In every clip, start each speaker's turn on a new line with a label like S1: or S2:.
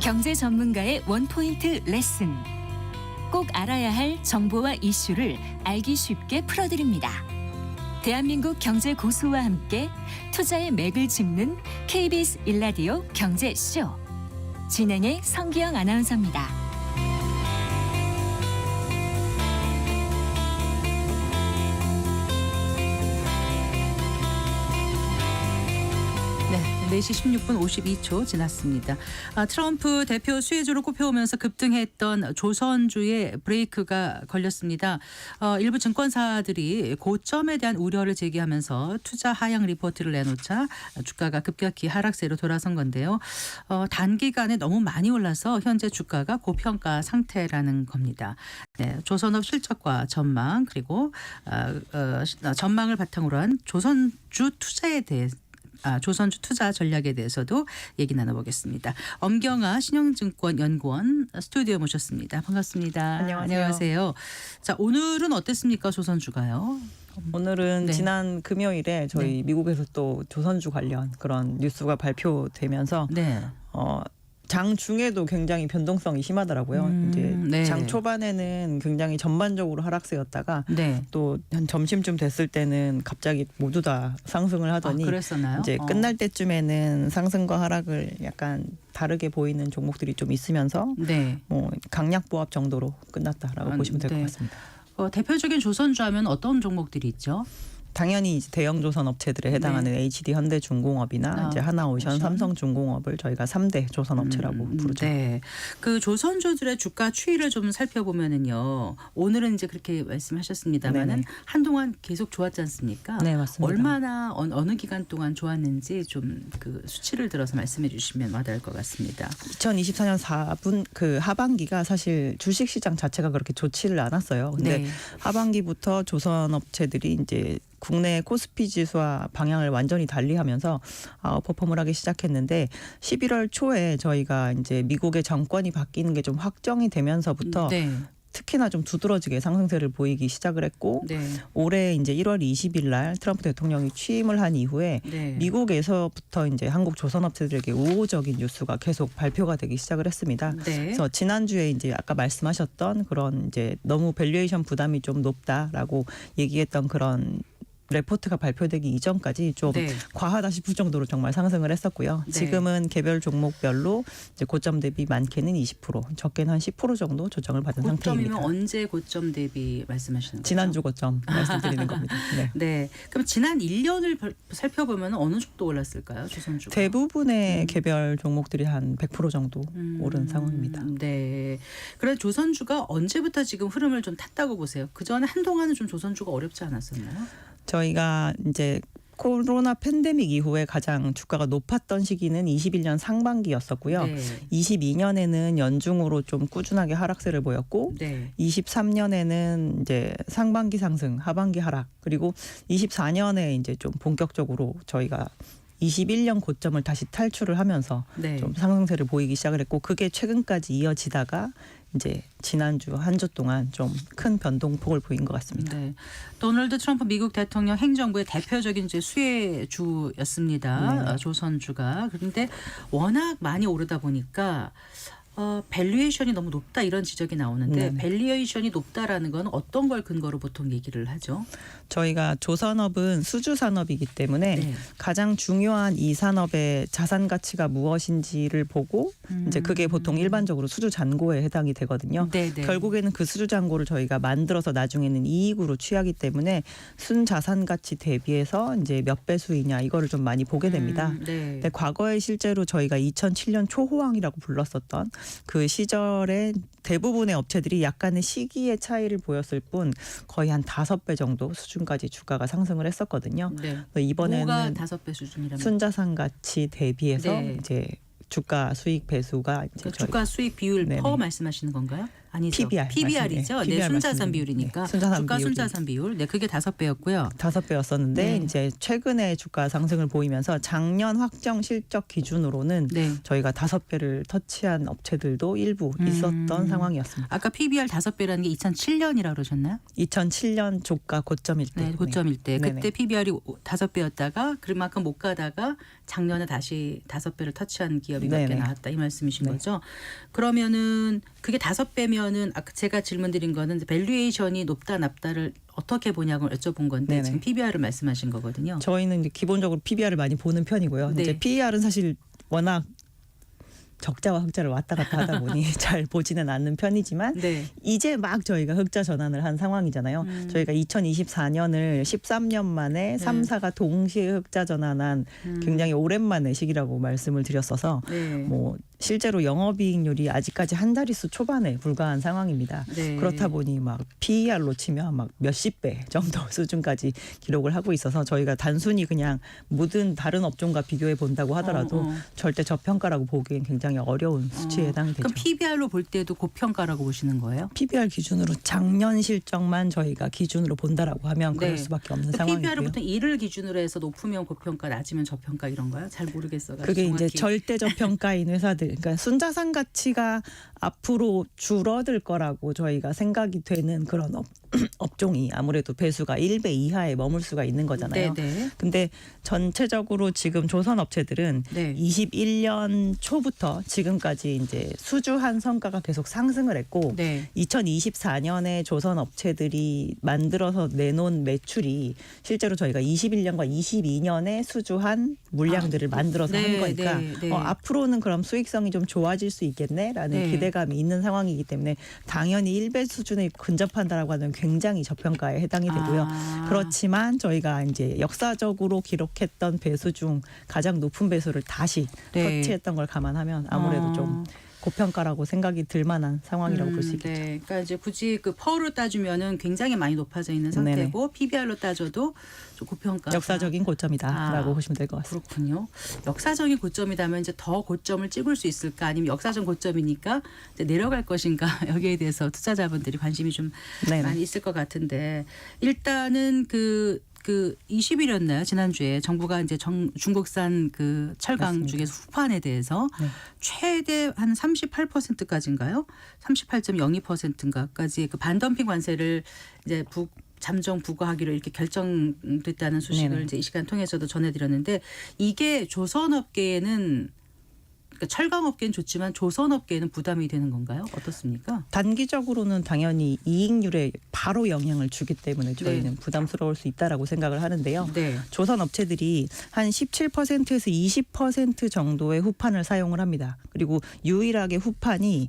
S1: 경제 전문가의 원포인트 레슨. 꼭 알아야 할 정보와 이슈를 알기 쉽게 풀어드립니다. 대한민국 경제 고수와 함께 투자의 맥을 짚는 KBS 일라디오 경제쇼. 진행의 성기영 아나운서입니다.
S2: 네, 4시 16분 52초 지났습니다. 트럼프 대표 수혜주로 꼽혀오면서 급등했던 조선주의 브레이크가 걸렸습니다. 일부 증권사들이 고점에 대한 우려를 제기하면서 투자 하향 리포트를 내놓자 주가가 급격히 하락세로 돌아선 건데요. 단기간에 너무 많이 올라서 현재 주가가 고평가 상태라는 겁니다. 네, 조선업 실적과 전망 그리고 전망을 바탕으로 한 조선주 투자에 대해 조선주 투자 전략에 대해서도 얘기 나눠보겠습니다. 엄경아 신영증권 연구원 스튜디오에 모셨습니다. 반갑습니다. 안녕하세요. 자, 오늘은 어땠습니까? 조선주가요?
S3: 오늘은
S2: 네.
S3: 지난 금요일에 저희
S2: 네.
S3: 미국에서 또 조선주 관련 그런 뉴스가 발표되면서
S2: 네.
S3: 장 중에도 굉장히 변동성이 심하더라고요. 이제
S2: 네.
S3: 장 초반에는 굉장히 전반적으로 하락세였다가
S2: 네.
S3: 또 한 점심쯤 됐을 때는 갑자기 모두 다 상승을 하더니
S2: 그랬었나요?
S3: 이제 끝날 때쯤에는 상승과 하락을 약간 다르게 보이는 종목들이 좀 있으면서
S2: 네.
S3: 뭐 강약보합 정도로 끝났다라고 보시면 될 것
S2: 네.
S3: 같습니다.
S2: 대표적인 조선주 하면 어떤 종목들이 있죠?
S3: 당연히 이제 대형 조선 업체들에 해당하는 HD 현대중공업이나 이제 하나오션, 삼성중공업을 저희가 3대 조선 업체라고 부르죠.
S2: 네. 그 조선주들의 주가 추이를 좀 살펴보면은요. 오늘은 이제 그렇게 말씀하셨습니다만은
S3: 네네.
S2: 한동안 계속 좋았지 않습니까?
S3: 네, 맞습니다.
S2: 얼마나 어느 기간 동안 좋았는지 좀 그 수치를 들어서 말씀해 주시면 와닿을 것 같습니다.
S3: 2024년 4분 그 하반기가 사실 주식 시장 자체가 그렇게 좋지를 않았어요. 근데
S2: 네.
S3: 하반기부터 조선 업체들이 이제 국내 코스피 지수와 방향을 완전히 달리하면서 퍼폼을 하기 시작했는데 11월 초에 저희가 이제 미국의 정권이 바뀌는 게 좀 확정이 되면서부터
S2: 네.
S3: 특히나 좀 두드러지게 상승세를 보이기 시작을 했고
S2: 네.
S3: 올해 이제 1월 20일 날 트럼프 대통령이 취임을 한 이후에
S2: 네.
S3: 미국에서부터 이제 한국 조선업체들에게 우호적인 뉴스가 계속 발표가 되기 시작을 했습니다.
S2: 네.
S3: 그래서 지난주에 이제 아까 말씀하셨던 그런 이제 너무 밸류에이션 부담이 좀 높다라고 얘기했던 그런 레포트가 발표되기 이전까지 좀
S2: 네.
S3: 과하다 싶을 정도로 정말 상승을 했었고요.
S2: 네.
S3: 지금은 개별 종목별로 이제 고점 대비 많게는 20%, 적게는 한 10% 정도 조정을 받은 상태입니다.
S2: 고점이면 언제 고점 대비 말씀하시는 거죠?
S3: 지난주 고점 말씀드리는 겁니다. 네.
S2: 네. 그럼 지난 1년을 살펴보면 어느 정도 올랐을까요? 조선주가.
S3: 대부분의 개별 종목들이 한 100% 정도 오른 상황입니다.
S2: 네. 그래 조선주가 언제부터 지금 흐름을 좀 탔다고 보세요? 그 전에 한동안은 좀 조선주가 어렵지 않았었나요?
S3: 저희가 이제 코로나 팬데믹 이후에 가장 주가가 높았던 시기는 21년 상반기였었고요.
S2: 네.
S3: 22년에는 연중으로 좀 꾸준하게 하락세를 보였고
S2: 네.
S3: 23년에는 이제 상반기 상승, 하반기 하락, 그리고 24년에 이제 좀 본격적으로 저희가 21년 고점을 다시 탈출을 하면서
S2: 네.
S3: 좀 상승세를 보이기 시작을 했고 그게 최근까지 이어지다가 이제 지난주 한 주 동안 좀 큰 변동폭을 보인 것 같습니다.
S2: 네. 도널드 트럼프 미국 대통령 행정부의 대표적인 이제 수혜주였습니다.
S3: 네.
S2: 조선주가. 그런데 워낙 많이 오르다 보니까 밸류에이션이 너무 높다 이런 지적이 나오는데
S3: 네네.
S2: 밸류에이션이 높다라는 건 어떤 걸 근거로 보통 얘기를 하죠?
S3: 저희가 조선업은 수주 산업이기 때문에
S2: 네.
S3: 가장 중요한 이 산업의 자산 가치가 무엇인지를 보고 이제 그게 보통 일반적으로 수주 잔고에 해당이 되거든요.
S2: 네, 네.
S3: 결국에는 그 수주 잔고를 저희가 만들어서 나중에는 이익으로 취하기 때문에 순 자산 가치 대비해서 이제 몇 배수이냐 이거를 좀 많이 보게 됩니다.
S2: 네.
S3: 근데 과거에 실제로 저희가 2007년 초호황이라고 불렀었던 그 시절에 대부분의 업체들이 약간의 시기의 차이를 보였을 뿐 거의 한 5배 정도 수준까지 주가가 상승을 했었거든요.
S2: 네.
S3: 그래서 이번에는
S2: 뭐가 5배 수준이라면
S3: 순자산 가치 대비해서
S2: 네.
S3: 이제 주가 수익 배수가 이제
S2: 그 주가 수익 비율
S3: 네네.
S2: 퍼 말씀하시는 건가요? 아니죠.
S3: PBR
S2: PBR이죠.
S3: 말씀,
S2: 네,
S3: PBR
S2: 순자산
S3: 말씀드립니다.
S2: 비율이니까.
S3: 네, 순자산
S2: 주가
S3: 비율이.
S2: 순자산 비율. 네, 그게 5배였고요.
S3: 5배였었는데
S2: 네.
S3: 이제 최근에 주가 상승을 보이면서 작년 확정 실적 기준으로는
S2: 네.
S3: 저희가 5배를 터치한 업체들도 일부 있었던 상황이었습니다.
S2: 아까 PBR 5배라는 게 2007년이라고 그러셨나요?
S3: 2007년 주가 고점일 때.
S2: 네, 고점일 때.
S3: 네네.
S2: 그때 PBR이 5배였다가 그만큼 못 가다가 작년에 다시 5배를 터치한 기업이 몇 개
S3: 네네.
S2: 나왔다 이 말씀이신
S3: 네.
S2: 거죠. 그러면은 그게 5배면은 아까 제가 질문드린 거는 밸류에이션이 높다 낮다를 어떻게 보냐고 여쭤본 건데
S3: 네네.
S2: 지금 PBR을 말씀하신 거거든요.
S3: 저희는 이제 기본적으로 PBR을 많이 보는 편이고요.
S2: 네.
S3: 이제 PER은 사실 워낙 적자와 흑자를 왔다 갔다 하다 보니 잘 보지는 않는 편이지만
S2: 네.
S3: 이제 막 저희가 흑자 전환을 한 상황이잖아요. 저희가 2024년을 13년 만에 3사가 동시에 흑자 전환한 굉장히 오랜만의 시기라고 말씀을 드렸어서
S2: 네.
S3: 뭐 실제로 영업이익률이 아직까지 한 자릿수 초반에 불과한 상황입니다.
S2: 네.
S3: 그렇다 보니 막 PER로 치면 막 몇십 배 정도 수준까지 기록을 하고 있어서 저희가 단순히 그냥 모든 다른 업종과 비교해 본다고 하더라도 절대 저평가라고 보기엔 굉장히 어려운 수치에 해당이 되죠.
S2: 그럼 PBR로 볼 때도 고평가라고 보시는 거예요?
S3: PBR 기준으로 작년 실적만 저희가 기준으로 본다라고 하면 그럴
S2: 네.
S3: 수밖에 없는
S2: PBR을
S3: 상황이고요.
S2: 보통 1을 기준으로 해서 높으면 고평가, 낮으면 저평가 이런가요? 잘 모르겠어요.
S3: 그게 이제 절대 저평가인 회사들, 그러니까 순자산 가치가 앞으로 줄어들 거라고 저희가 생각이 되는 그런 업종이 아무래도 배수가 1배 이하에 머물 수가 있는 거잖아요.
S2: 네네.
S3: 근데 전체적으로 지금 조선 업체들은
S2: 네.
S3: 21년 초부터 지금까지 이제 수주한 성과가 계속 상승을 했고
S2: 네.
S3: 2024년에 조선 업체들이 만들어서 내놓은 매출이 실제로 저희가 21년과 22년에 수주한 물량들을 만들어서
S2: 네,
S3: 한 거니까
S2: 네, 네.
S3: 앞으로는 그럼 수익성이 좀 좋아질 수 있겠네라는
S2: 네.
S3: 기대감이 있는 상황이기 때문에 당연히 1배 수준에 근접한다라고 하면 굉장히 저평가에 해당이 되고요.
S2: 아.
S3: 그렇지만 저희가 이제 역사적으로 기록했던 배수 중 가장 높은 배수를 다시
S2: 네.
S3: 터치했던 걸 감안하면 아무래도 좀 고평가라고 생각이 들 만한 상황이라고 볼 수 있겠죠.
S2: 네. 그러니까 이제 굳이 그 퍼로 따지면은 굉장히 많이 높아져 있는 상태고 PBR로 따져도 좀 고평가.
S3: 역사적인 고점이다라고
S2: 아,
S3: 보시면 될 것 같습니다.
S2: 그렇군요. 역사적인 고점이라면 이제 더 고점을 찍을 수 있을까 아니면 역사적 고점이니까 이제 내려갈 것인가 여기에 대해서 투자자분들이 관심이 좀
S3: 네네.
S2: 많이 있을 것 같은데 일단은 그 20일이었나요? 지난주에 정부가 이제 중국산 그 철강
S3: 맞습니다.
S2: 중에서 후판에 대해서
S3: 네.
S2: 최대 한 38%까지인가요? 38.02%인가까지 그 반덤핑 관세를 이제 잠정 부과하기로 이렇게 결정됐다는 소식을
S3: 네네.
S2: 이제 이 시간 통해서도 전해드렸는데 이게 조선업계에는 그러니까 철강업계는 좋지만 조선업계에는 부담이 되는 건가요? 어떻습니까?
S3: 단기적으로는 당연히 이익률에 바로 영향을 주기 때문에 저희는 부담스러울 수 있다라고 생각을 하는데요.
S2: 네.
S3: 조선 업체들이 한 17%에서 20% 정도의 후판을 사용을 합니다. 그리고 유일하게 후판이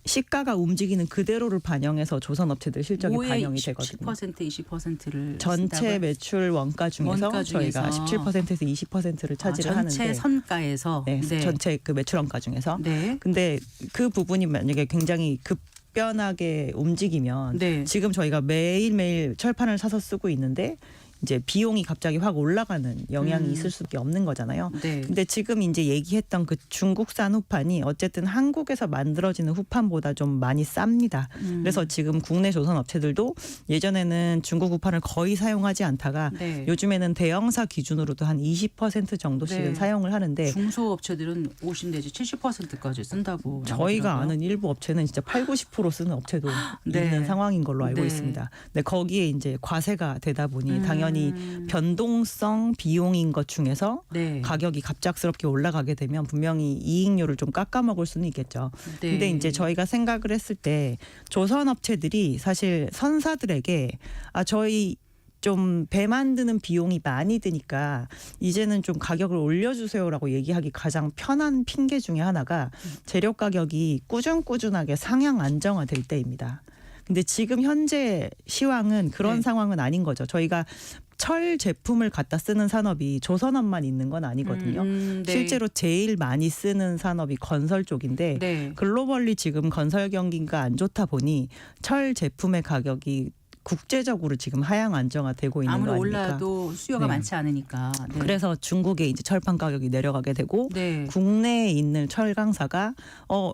S3: 시가가 움직이는 그대로를 반영해서 조선 업체들 실적이 반영이 되거든요.
S2: 10% 20%를
S3: 전체 매출 원가 중에서
S2: 원가 중에서.
S3: 저희가 17%에서 20%를 차지를
S2: 전체
S3: 하는데
S2: 선가에서
S3: 네, 전체 그 매출 원가 중에서
S2: 네.
S3: 근데 그 부분이 만약에 굉장히 급변하게 움직이면
S2: 네.
S3: 지금 저희가 매일매일 철판을 사서 쓰고 있는데 이제 비용이 갑자기 확 올라가는 영향이 있을 수밖에 없는 거잖아요.
S2: 네.
S3: 근데 지금 이제 얘기했던 그 중국산 후판이 어쨌든 한국에서 만들어지는 후판보다 좀 많이 쌉니다. 그래서 지금 국내 조선 업체들도 예전에는 중국 후판을 거의 사용하지 않다가
S2: 네.
S3: 요즘에는 대형사 기준으로도 한 20% 정도씩은
S2: 네.
S3: 사용을 하는데
S2: 중소업체들은 50 내지 70%까지 쓴다고
S3: 저희가
S2: 나오더라고요.
S3: 아는 일부 업체는 진짜 80-90% 쓰는 업체도
S2: 네.
S3: 있는 상황인 걸로 알고
S2: 네.
S3: 있습니다. 근데 거기에 이제 과세가 되다 보니 당연히 변동성 비용인 것 중에서
S2: 네.
S3: 가격이 갑작스럽게 올라가게 되면 분명히 이익률을 좀 깎아먹을 수는 있겠죠.
S2: 네.
S3: 근데 이제 저희가 생각을 했을 때 조선 업체들이 사실 선사들에게 저희 좀 배 만드는 비용이 많이 드니까 이제는 좀 가격을 올려주세요라고 얘기하기 가장 편한 핑계 중에 하나가 재료 가격이 꾸준하게 상향 안정화될 때입니다. 근데 지금 현재 시황은 그런
S2: 네.
S3: 상황은 아닌 거죠. 저희가 철 제품을 갖다 쓰는 산업이 조선업만 있는 건 아니거든요.
S2: 네.
S3: 실제로 제일 많이 쓰는 산업이 건설 쪽인데
S2: 네.
S3: 글로벌리 지금 건설 경기가 안 좋다 보니 철 제품의 가격이 국제적으로 지금 하향 안정화되고 있는 거
S2: 아무리
S3: 아닙니까?
S2: 올라도 수요가
S3: 네.
S2: 많지 않으니까. 네.
S3: 그래서 중국의 이제 철판 가격이 내려가게 되고
S2: 네.
S3: 국내에 있는 철강사가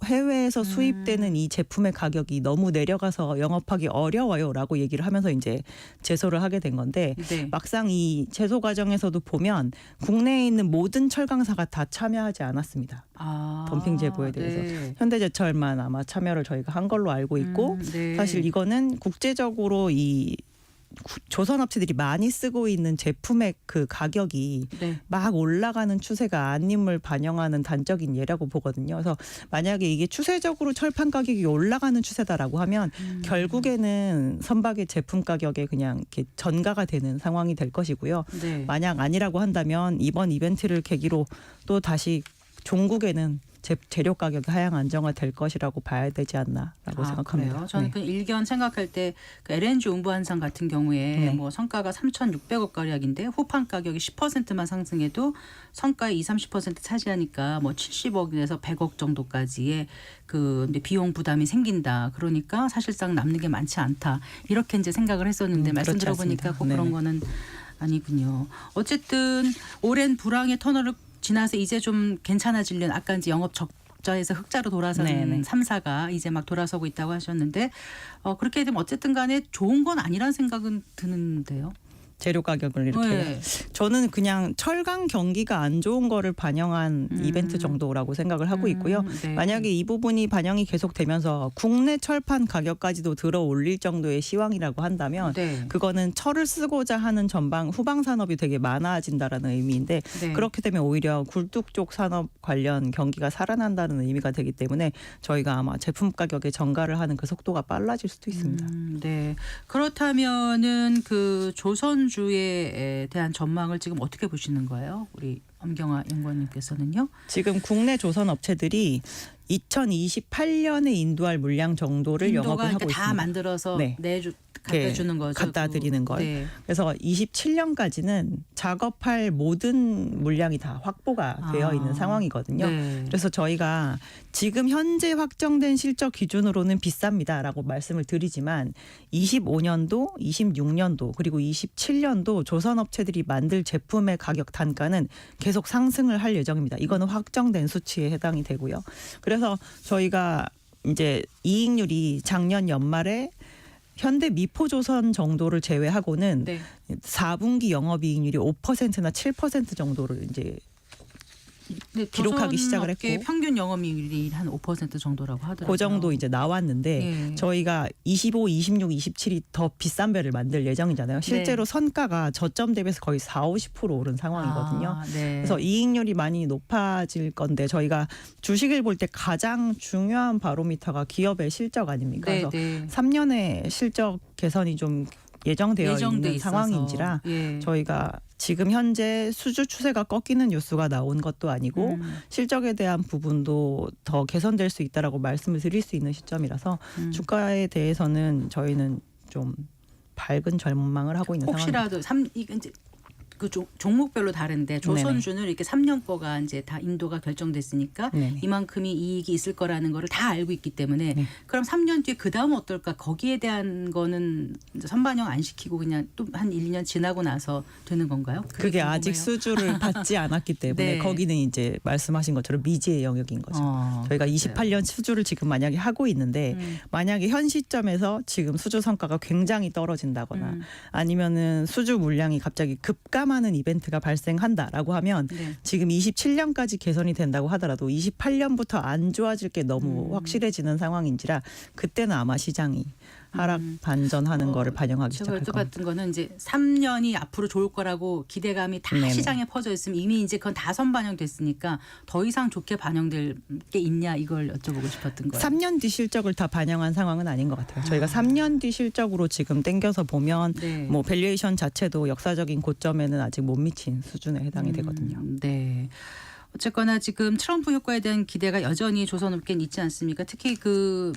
S3: 해외에서 수입되는 이 제품의 가격이 너무 내려가서 영업하기 어려워요라고 얘기를 하면서 이제 제소를 하게 된 건데
S2: 네.
S3: 막상 이 제소 과정에서도 보면 국내에 있는 모든 철강사가 다 참여하지 않았습니다. 덤핑 제보에 대해서
S2: 네.
S3: 현대제철만 아마 참여를 저희가 한 걸로 알고 있고
S2: 네.
S3: 사실 이거는 국제적으로 이 조선업체들이 많이 쓰고 있는 제품의 그 가격이
S2: 네.
S3: 막 올라가는 추세가 아님을 반영하는 단적인 예라고 보거든요. 그래서 만약에 이게 추세적으로 철판 가격이 올라가는 추세다라고 하면 결국에는 선박의 제품 가격에 그냥 이렇게 전가가 되는 상황이 될 것이고요.
S2: 네.
S3: 만약 아니라고 한다면 이번 이벤트를 계기로 또 다시 종국에는 재료 가격이 하향 안정화될 것이라고 봐야 되지 않나라고 생각합니다.
S2: 그래요? 저는
S3: 네.
S2: 그 일견 생각할 때 그 LNG 운부한상 같은 경우에
S3: 네.
S2: 뭐 성가가 3,600억 가량인데 후판 가격이 10%만 상승해도 성가의 20-30% 차지하니까 뭐 70억에서 100억 정도까지의 그 이제 비용 부담이 생긴다. 그러니까 사실상 남는 게 많지 않다. 이렇게 이제 생각을 했었는데 말씀
S3: 그렇지
S2: 들어보니까
S3: 않습니다.
S2: 꼭 그런
S3: 네네.
S2: 거는 아니군요. 어쨌든 오랜 불황의 터널을 지나서 이제 좀 괜찮아지려는 아까 이제 영업 적자에서 흑자로 돌아서는
S3: 네네.
S2: 3사가 이제 막 돌아서고 있다고 하셨는데 그렇게 되면 어쨌든 간에 좋은 건 아니라는 생각은 드는데요.
S3: 재료 가격을 이렇게
S2: 네.
S3: 저는 그냥 철강 경기가 안 좋은 거를 반영한 이벤트 정도라고 생각을 하고 있고요.
S2: 네.
S3: 만약에 이 부분이 반영이 계속되면서 국내 철판 가격까지도 들어 올릴 정도의 시황이라고 한다면
S2: 네.
S3: 그거는 철을 쓰고자 하는 전방 후방 산업이 되게 많아진다라는 의미인데
S2: 네.
S3: 그렇게 되면 오히려 굴뚝 쪽 산업 관련 경기가 살아난다는 의미가 되기 때문에 저희가 아마 제품 가격에 전가를 하는 그 속도가 빨라질 수도 있습니다.
S2: 네. 그렇다면은 그 조선주에 대한 전망을 지금 어떻게 보시는 거예요? 우리 엄경화 연구원님께서는요?
S3: 지금 국내 조선 업체들이 2028년에 인도할 물량 정도를 영업을
S2: 인도가
S3: 하고
S2: 그러니까 다
S3: 있습니다.
S2: 만들어서
S3: 네.
S2: 갖다 주는 거죠.
S3: 갖다 드리는 걸.
S2: 네.
S3: 그래서 27년까지는 작업할 모든 물량이 다 확보가 되어 있는 상황이거든요.
S2: 네.
S3: 그래서 저희가 지금 현재 확정된 실적 기준으로는 비쌉니다라고 말씀을 드리지만 25년도, 26년도 그리고 27년도 조선업체들이 만들 제품의 가격 단가는 계속 상승을 할 예정입니다. 이거는 확정된 수치에 해당이 되고요. 그래서 저희가 이제 이익률이 작년 연말에 현대 미포조선 정도를 제외하고는
S2: 네.
S3: 4분기 영업이익률이 5%나 7% 정도를 이제
S2: 네,
S3: 기록하기 시작을
S2: 조선업계
S3: 했고
S2: 평균 영업이익률이 한 5% 정도라고 하더라고요.
S3: 그 정도 이제 나왔는데
S2: 예.
S3: 저희가 25, 26, 27이 더 비싼 배를 만들 예정이잖아요. 실제로 선가가 저점 대비해서 거의 4, 50% 오른 상황이거든요.
S2: 네.
S3: 그래서 이익률이 많이 높아질 건데 저희가 주식을 볼 때 가장 중요한 바로미터가 기업의 실적 아닙니까?
S2: 네,
S3: 그래서
S2: 네.
S3: 3년의 실적 개선이 좀 예정되어
S2: 예정돼
S3: 있는
S2: 있어서.
S3: 상황인지라
S2: 예.
S3: 저희가 지금 현재 수주 추세가 꺾이는 뉴스가 나온 것도 아니고 실적에 대한 부분도 더 개선될 수 있다라고 말씀을 드릴 수 있는 시점이라서 주가에 대해서는 저희는 좀 밝은 전망을 하고 있는 상황입니다.
S2: 혹시라도 이제 그 종목별로 다른데 조선주는 이렇게 3년 거가 이제 다 인도가 결정됐으니까
S3: 네네.
S2: 이만큼이 이익이 있을 거라는 거를 다 알고 있기 때문에
S3: 네.
S2: 그럼 3년 뒤에 그 다음 어떨까? 거기에 대한 거는 이제 선반영 안 시키고 그냥 또 한 1, 2년 지나고 나서 되는 건가요?
S3: 그게 아직
S2: 궁금해요.
S3: 수주를 받지 않았기 때문에
S2: 네.
S3: 거기는 이제 말씀하신 것처럼 미지의 영역인 거죠. 저희가 28년 수주를 지금 만약에 하고 있는데 만약에 현 시점에서 지금 수주 성과가 굉장히 떨어진다거나 아니면은 수주 물량이 갑자기 급감하는 이벤트가 발생한다라고 하면
S2: 네.
S3: 지금 27년까지 개선이 된다고 하더라도 28년부터 안 좋아질 게 너무 확실해지는 상황인지라 그때는 아마 시장이 하락 반전하는 거를 반영하기
S2: 제가
S3: 시작할 겁니다.
S2: 여쭤봤던 거는 이제 3년이 앞으로 좋을 거라고 기대감이 다
S3: 네네.
S2: 시장에 퍼져 있으면 이미 이제 그건 다 선반영됐으니까 더 이상 좋게 반영될 게 있냐 이걸 여쭤보고 싶었던 거예요.
S3: 3년 뒤 실적을 다 반영한 상황은 아닌 것 같아요. 저희가 3년 뒤 실적으로 지금 땡겨서 보면
S2: 네.
S3: 뭐 밸류에이션 자체도 역사적인 고점에는 아직 못 미친 수준에 해당이 되거든요.
S2: 네. 어쨌거나 지금 트럼프 효과에 대한 기대가 여전히 조선업계는 있지 않습니까? 특히 그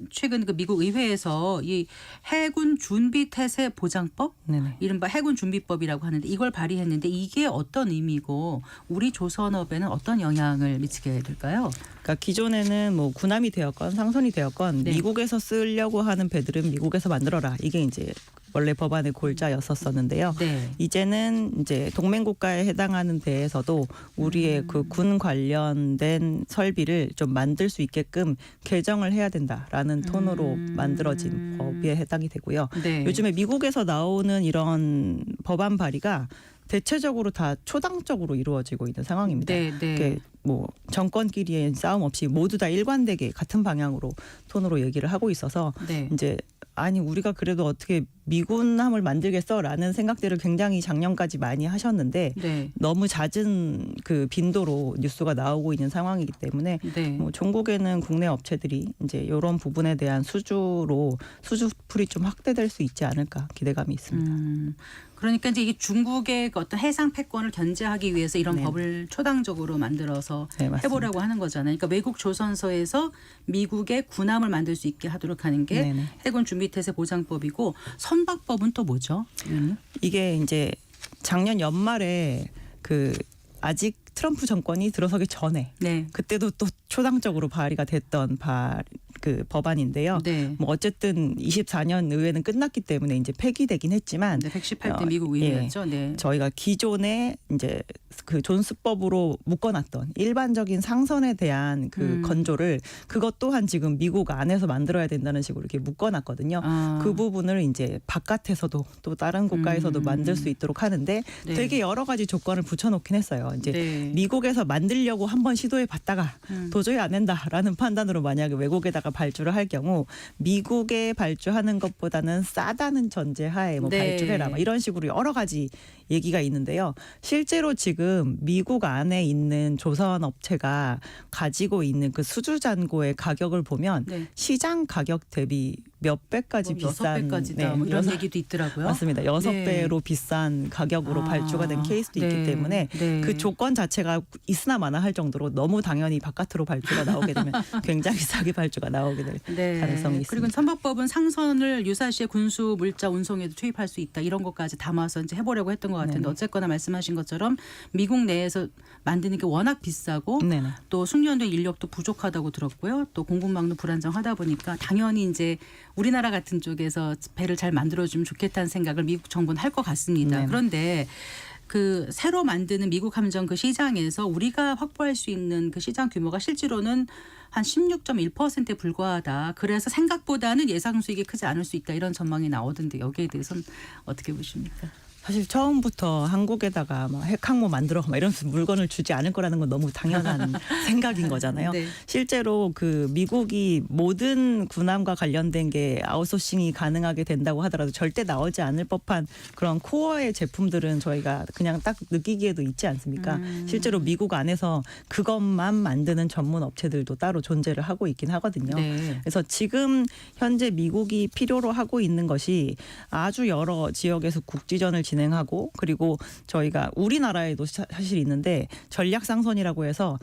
S2: 최근 그 미국 의회에서 이 해군 준비 태세 보장법,
S3: 네네.
S2: 이른바 해군 준비법이라고 하는데 이걸 발의했는데 이게 어떤 의미고 우리 조선업에는 어떤 영향을 미치게 될까요?
S3: 그러니까 기존에는 뭐 군함이 되었건 상선이 되었건
S2: 네.
S3: 미국에서 쓰려고 하는 배들은 미국에서 만들어라. 이게 이제 원래 법안의 골자였었는데요.
S2: 네.
S3: 이제는 이제 동맹국가에 해당하는 데에서도 우리의 그 군 관련된 설비를 좀 만들 수 있게끔 개정을 해야 된다라는 톤으로 만들어진 법에 해당이 되고요.
S2: 네.
S3: 요즘에 미국에서 나오는 이런 법안 발의가 대체적으로 다 초당적으로 이루어지고 있는 상황입니다.
S2: 네, 네.
S3: 이렇게 뭐 정권끼리의 싸움 없이 모두 다 일관되게 같은 방향으로 톤으로 얘기를 하고 있어서
S2: 네.
S3: 이제 아니 우리가 그래도 어떻게 미군함을 만들겠어라는 생각들을 굉장히 작년까지 많이 하셨는데
S2: 네.
S3: 너무 잦은 그 빈도로 뉴스가 나오고 있는 상황이기 때문에
S2: 네.
S3: 뭐 종국에는 국내 업체들이 이제 이런 부분에 대한 수주풀이 좀 확대될 수 있지 않을까 기대감이 있습니다.
S2: 그러니까 이제 이게 중국의 그 어떤 해상 패권을 견제하기 위해서 이런
S3: 네.
S2: 법을 초당적으로 만들어서
S3: 네, 맞습니다.
S2: 해보려고 하는 거잖아요. 그러니까 외국 조선소에서 미국의 군함을 만들 수 있게 하도록 하는 게
S3: 네네.
S2: 해군 준비태세 보장법이고 선박법은 또 뭐죠?
S3: 이게 이제 작년 연말에 그 아직 트럼프 정권이 들어서기 전에
S2: 네.
S3: 그때도 또 초당적으로 발의가 됐던 그 법안인데요.
S2: 네.
S3: 뭐 어쨌든 24년 의회는 끝났기 때문에 이제 폐기되긴 했지만
S2: 네, 118대
S3: 어,
S2: 미국 의회였죠. 네.
S3: 저희가 기존에 이제 그 존스법으로 묶어놨던 일반적인 상선에 대한 그 건조를 그것 또한 지금 미국 안에서 만들어야 된다는 식으로 이렇게 묶어놨거든요.
S2: 아.
S3: 그 부분을 이제 바깥에서도 또 다른 국가에서도 만들 수 있도록 하는데
S2: 네.
S3: 되게 여러 가지 조건을 붙여놓긴 했어요. 이제
S2: 네.
S3: 미국에서 만들려고 한번 시도해 봤다가 도저히 안 된다라는 판단으로 만약에 외국에다가 발주를 할 경우 미국에 발주하는 것보다는 싸다는 전제하에 뭐
S2: 네.
S3: 발주해라 뭐 이런 식으로 여러 가지 얘기가 있는데요. 실제로 지금 미국 안에 있는 조선 업체가 가지고 있는 그 수주 잔고의 가격을 보면
S2: 네.
S3: 시장 가격 대비 몇 배까지
S2: 뭐
S3: 비싼
S2: 6배까지다 뭐 이런
S3: 여섯-
S2: 얘기도 있더라고요.
S3: 맞습니다. 6배로
S2: 네.
S3: 비싼 가격으로
S2: 아,
S3: 발주가 된 케이스도
S2: 네.
S3: 있기 때문에
S2: 네.
S3: 그 조건 자체가 있으나 마나 할 정도로 너무 당연히 바깥으로 발주가 나오게 되면 굉장히 싸게 발주가 나오게 될
S2: 네.
S3: 가능성이 있습니다.
S2: 그리고 선박법은 상선을 유사시에 군수 물자 운송에도 투입할 수 있다 이런 것까지 담아서 이제 해보려고 했던 것 같은데
S3: 네네.
S2: 어쨌거나 말씀하신 것처럼 미국 내에서 만드는 게 워낙 비싸고
S3: 네네.
S2: 또 숙련된 인력도 부족하다고 들었고요. 또 공급망도 불안정하다 보니까 당연히 이제 우리나라 같은 쪽에서 배를 잘 만들어주면 좋겠다는 생각을 미국 정부는 할 것 같습니다.
S3: 네네.
S2: 그런데 그 새로 만드는 미국 함정 그 시장에서 우리가 확보할 수 있는 그 시장 규모가 실제로는 한 16.1%에 불과하다. 그래서 생각보다는 예상 수익이 크지 않을 수 있다. 이런 전망이 나오던데 여기에 대해서는 어떻게 보십니까?
S3: 사실 처음부터 한국에다가 막 핵항모 만들어 막 이런 물건을 주지 않을 거라는 건 너무 당연한 생각인 거잖아요.
S2: 네.
S3: 실제로 그 미국이 모든 군함과 관련된 게 아웃소싱이 가능하게 된다고 하더라도 절대 나오지 않을 법한 그런 코어의 제품들은 저희가 그냥 딱 느끼기에도 있지 않습니까? 실제로 미국 안에서 그것만 만드는 전문 업체들도 따로 존재를 하고 있긴 하거든요.
S2: 네.
S3: 그래서 지금 현재 미국이 필요로 하고 있는 것이 아주 여러 지역에서 국지전을 진행하고 그리고 저희가 우리나라에도 사실 있는데 전략상선이라고 해서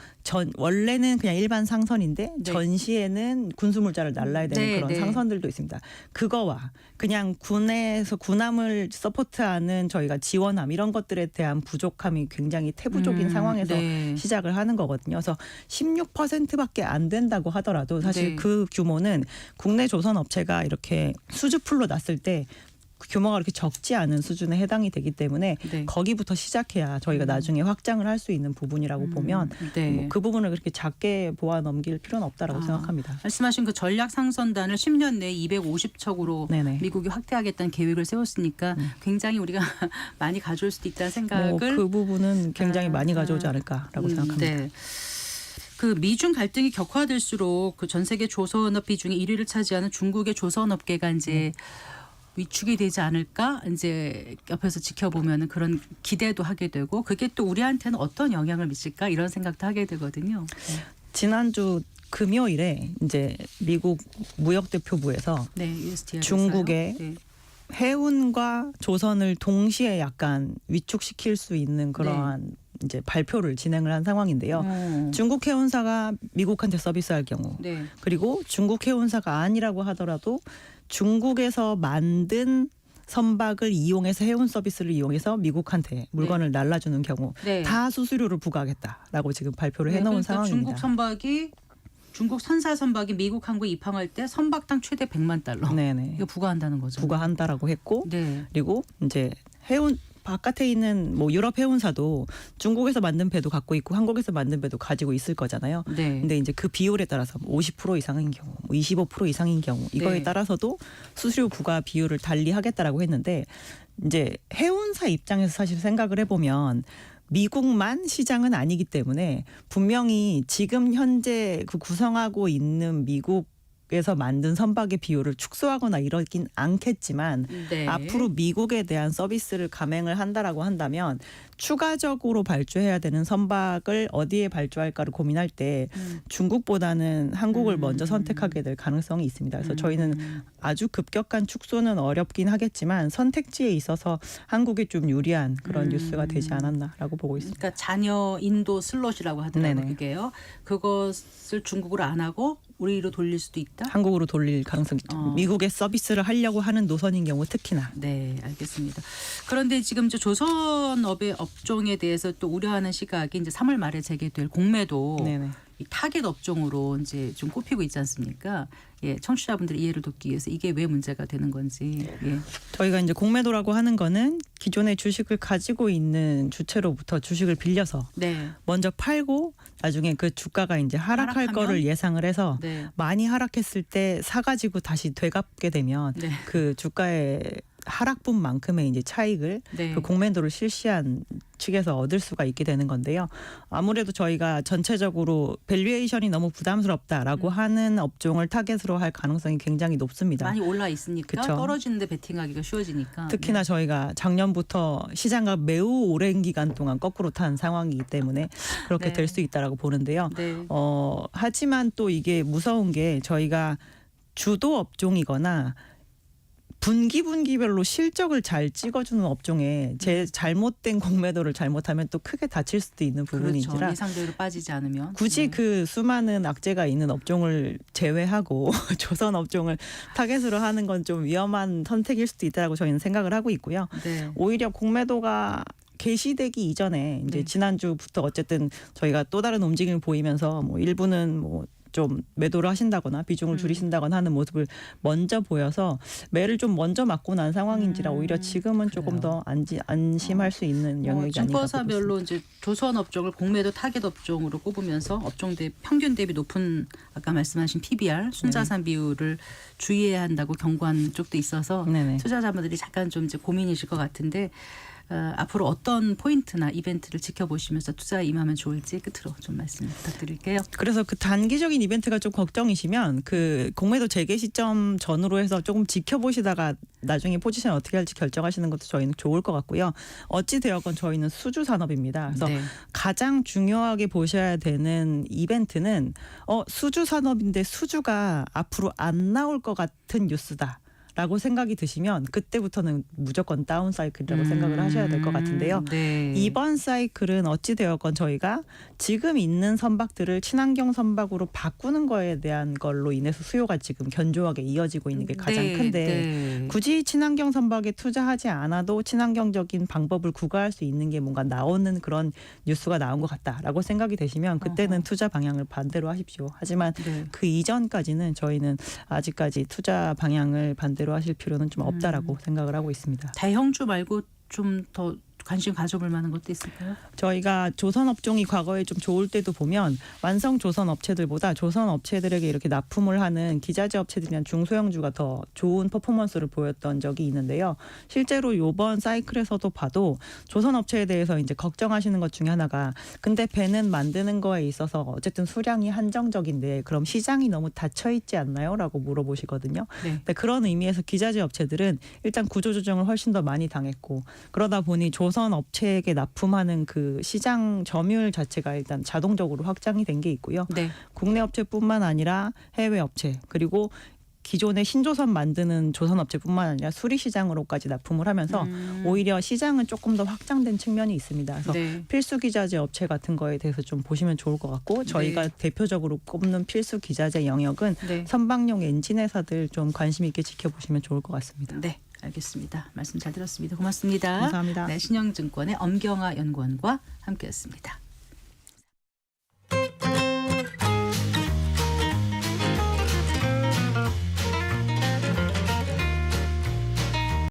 S3: 원래는 그냥 일반 상선인데
S2: 네.
S3: 전시에는 군수물자를 날라야 되는
S2: 네,
S3: 그런
S2: 네.
S3: 상선들도 있습니다. 그거와 그냥 군에서 군함을 서포트하는 저희가 지원함 이런 것들에 대한 부족함이 굉장히 태부적인 상황에서
S2: 네.
S3: 시작을 하는 거거든요. 그래서 16%밖에 안 된다고 하더라도 사실
S2: 네.
S3: 그 규모는 국내 조선 업체가 이렇게 수주풀로 났을 때 규모가 그렇게 적지 않은 수준에 해당이 되기 때문에
S2: 네.
S3: 거기부터 시작해야 저희가 나중에 확장을 할 수 있는 부분이라고 보면
S2: 네.
S3: 뭐그 부분을 그렇게 작게 보아 넘길 필요는 없다라고
S2: 아,
S3: 생각합니다.
S2: 말씀하신 그 전략 상선단을 10년 내에 250척으로
S3: 네네.
S2: 미국이 확대하겠다는 계획을 세웠으니까 굉장히 우리가 많이 가져올 수도 있다는 생각을
S3: 그 부분은 굉장히 많이
S2: 아,
S3: 가져오지 않을까라고 생각합니다.
S2: 네. 그 미중 갈등이 격화될수록 그 전 세계 조선업 비중이 1위를 차지하는 중국의 조선업계가 이제 위축이 되지 않을까 이제 옆에서 지켜보면 그런 기대도 하게 되고 그게 또 우리한테는 어떤 영향을 미칠까 이런 생각도 하게 되거든요.
S3: 지난주 금요일에 이제 미국 무역대표부에서
S2: 네, USTR
S3: 중국의
S2: 네.
S3: 해운과 조선을 동시에 약간 위축시킬 수 있는 그러한 이제 발표를 진행을 한 상황인데요. 중국 해운사가 미국한테 서비스할 경우
S2: 네.
S3: 그리고 중국 해운사가 아니라고 하더라도 중국에서 만든 선박을 이용해서 해운 서비스를 이용해서 미국한테 물건을 날라주는 경우
S2: 네.
S3: 다 수수료를 부과하겠다라고 지금 발표를
S2: 네,
S3: 해놓은
S2: 그러니까
S3: 상황입니다.
S2: 중국 선박이 중국 선사 선박이 미국 항구에 입항할 때 선박당 최대 100만 달러.
S3: 네네.
S2: 이거 부과한다는 거죠.
S3: 부과한다라고 했고
S2: 네.
S3: 그리고 이제 해운 바깥에 있는 뭐 유럽 해운사도 중국에서 만든 배도 갖고 있고 한국에서 만든 배도 가지고 있을 거잖아요.
S2: 네.
S3: 근데 이제 그 비율에 따라서 50% 이상인 경우, 뭐 25% 이상인 경우 이거에
S2: 네.
S3: 따라서도 수수료 부과 비율을 달리 하겠다라고 했는데 이제 해운사 입장에서 사실 생각을 해보면 미국만 시장은 아니기 때문에 분명히 지금 현재 그 구성하고 있는 미국에서 만든 선박의 비율을 축소하거나 이러긴 않겠지만
S2: 네.
S3: 앞으로 미국에 대한 서비스를 감행을 한다라고 한다면 추가적으로 발주해야 되는 선박을 어디에 발주할까를 고민할 때 중국보다는 한국을 먼저 선택하게 될 가능성이 있습니다. 그래서 저희는 아주 급격한 축소는 어렵긴 하겠지만 선택지에 있어서 한국이 좀 유리한 그런 뉴스가 되지 않았나라고 보고 있습니다.
S2: 그러니까 잔여 인도 슬롯이라고 하더라고요.
S3: 네네.
S2: 그게요. 그것을 중국으로 안 하고 우리로 돌릴 수도 있다.
S3: 한국으로 돌릴 가능성이 있죠. 미국에 서비스를 하려고 하는 노선인 경우 특히나.
S2: 네, 알겠습니다. 그런데 지금 이제 조선업의 업종에 대해서 또 우려하는 시각이 이제 3월 말에 재개될 공매도
S3: 네네.
S2: 이 타겟 업종으로 이제 좀 꼽히고 있지 않습니까? 예, 청취자분들의 이해를 돕기 위해서 이게 왜 문제가 되는 건지. 예.
S3: 저희가 이제 공매도라고 하는 거는 기존의 주식을 가지고 있는 주체로부터 주식을 빌려서
S2: 네.
S3: 먼저 팔고 나중에 그 주가가 이제 하락할
S2: 하락하면?
S3: 거를 예상을 해서
S2: 네.
S3: 많이 하락했을 때 사가지고 다시 되갚게 되면
S2: 네.
S3: 그 주가의 하락분만큼의 이제 차익을
S2: 네.
S3: 그 공매도를 실시한 측에서 얻을 수가 있게 되는 건데요. 아무래도 저희가 전체적으로 밸류에이션이 너무 부담스럽다라고 하는 업종을 타겟으로 할 가능성이 굉장히 높습니다.
S2: 많이 올라 있으니까
S3: 그쵸.
S2: 떨어지는데 베팅하기가 쉬워지니까.
S3: 특히나
S2: 네.
S3: 저희가 작년부터 시장과 매우 오랜 기간 동안 거꾸로 탄 상황이기 때문에 그렇게
S2: 네.
S3: 될 수 있다라고 보는데요.
S2: 네.
S3: 하지만 또 이게 무서운 게 저희가 주도 업종이거나 분기별로 실적을 잘 찍어주는 업종에 제 잘못된 공매도를 잘못하면 또 크게 다칠 수도 있는
S2: 그렇죠.
S3: 부분인지라
S2: 예상대로 빠지지 않으면.
S3: 굳이
S2: 네.
S3: 그 수많은 악재가 있는 업종을 제외하고 조선 업종을 타겟으로 하는 건 좀 위험한 선택일 수도 있다고 저희는 생각을 하고 있고요.
S2: 네.
S3: 오히려 공매도가 개시되기 이전에 이제
S2: 네.
S3: 지난주부터 어쨌든 저희가 또 다른 움직임을 보이면서 뭐 일부는 뭐 좀 매도를 하신다거나 비중을 줄이신다거나 하는 모습을 먼저 보여서 매를 좀 먼저 맞고 난 상황인지라 오히려 지금은 조금 더 안심할 수 있는 영역이 아닌가 보고 있습니다.
S2: 증권사별로 이제 조선 업종을 공매도 타겟 업종으로 꼽으면서 업종 대 평균 대비 높은 아까 말씀하신 PBR 순자산 비율을 주의해야 한다고 경고한 쪽도 있어서
S3: 네네.
S2: 투자자분들이 잠깐 좀 이제 고민이실 것 같은데 앞으로 어떤 포인트나 이벤트를 지켜보시면서 투자에 임하면 좋을지 끝으로 좀 말씀 부탁드릴게요.
S3: 그래서 그 단기적인 이벤트가 좀 걱정이시면 그 공매도 재개 시점 전후로 해서 조금 지켜보시다가 나중에 포지션 어떻게 할지 결정하시는 것도 저희는 좋을 것 같고요. 어찌 되었건 저희는 수주 산업입니다. 그래서
S2: 네.
S3: 가장 중요하게 보셔야 되는 이벤트는 수주 산업인데 수주가 앞으로 안 나올 것 같은 뉴스다. 라고 생각이 드시면 그때부터는 무조건 다운 사이클이라고 생각을 하셔야 될 것 같은데요.
S2: 네.
S3: 이번 사이클은 어찌 되었건 저희가 지금 있는 선박들을 친환경 선박으로 바꾸는 거에 대한 걸로 인해서 수요가 지금 견조하게 이어지고 있는 게 가장
S2: 네,
S3: 큰데
S2: 네.
S3: 굳이 친환경 선박에 투자하지 않아도 친환경적인 방법을 구가할 수 있는 게 뭔가 나오는 그런 뉴스가 나온 것 같다라고 생각이 되시면 그때는 투자 방향을 반대로 하십시오. 하지만
S2: 네.
S3: 그 이전까지는 저희는 아직까지 투자 방향을 반대로 하실 필요는 좀 없다라고 생각을 하고 있습니다.
S2: 대형주 말고 좀 더 관심 가져볼 만한 것도 있을까요?
S3: 저희가 조선 업종이 과거에 좀 좋을 때도 보면 완성 조선 업체들보다 조선 업체들에게 이렇게 납품을 하는 기자재 업체들이나 중소형주가 더 좋은 퍼포먼스를 보였던 적이 있는데요. 실제로 이번 사이클에서도 봐도 조선 업체에 대해서 이제 걱정하시는 것 중에 하나가 근데 배는 만드는 거에 있어서 어쨌든 수량이 한정적인데 그럼 시장이 너무 닫혀 있지 않나요?라고 물어보시거든요.
S2: 네.
S3: 근데 그런 의미에서 기자재 업체들은 일단 구조조정을 훨씬 더 많이 당했고 그러다 보니 조선 업체에게 납품하는 그 시장 점유율 자체가 일단 자동적으로 확장이 된 게 있고요.
S2: 네.
S3: 국내 업체뿐만 아니라 해외 업체 그리고 기존의 신조선 만드는 조선 업체뿐만 아니라 수리 시장으로까지 납품을 하면서 오히려 시장은 조금 더 확장된 측면이 있습니다. 그래서
S2: 네.
S3: 필수 기자재 업체 같은 거에 대해서 좀 보시면 좋을 것 같고 저희가 대표적으로 꼽는 필수 기자재 영역은
S2: 네.
S3: 선박용 엔진 회사들 좀 관심 있게 지켜보시면 좋을 것 같습니다.
S2: 네. 알겠습니다. 말씀 잘 들었습니다. 고맙습니다.
S3: 감사합니다.
S2: 네, 신영증권의 엄경아 연구원과 함께했습니다.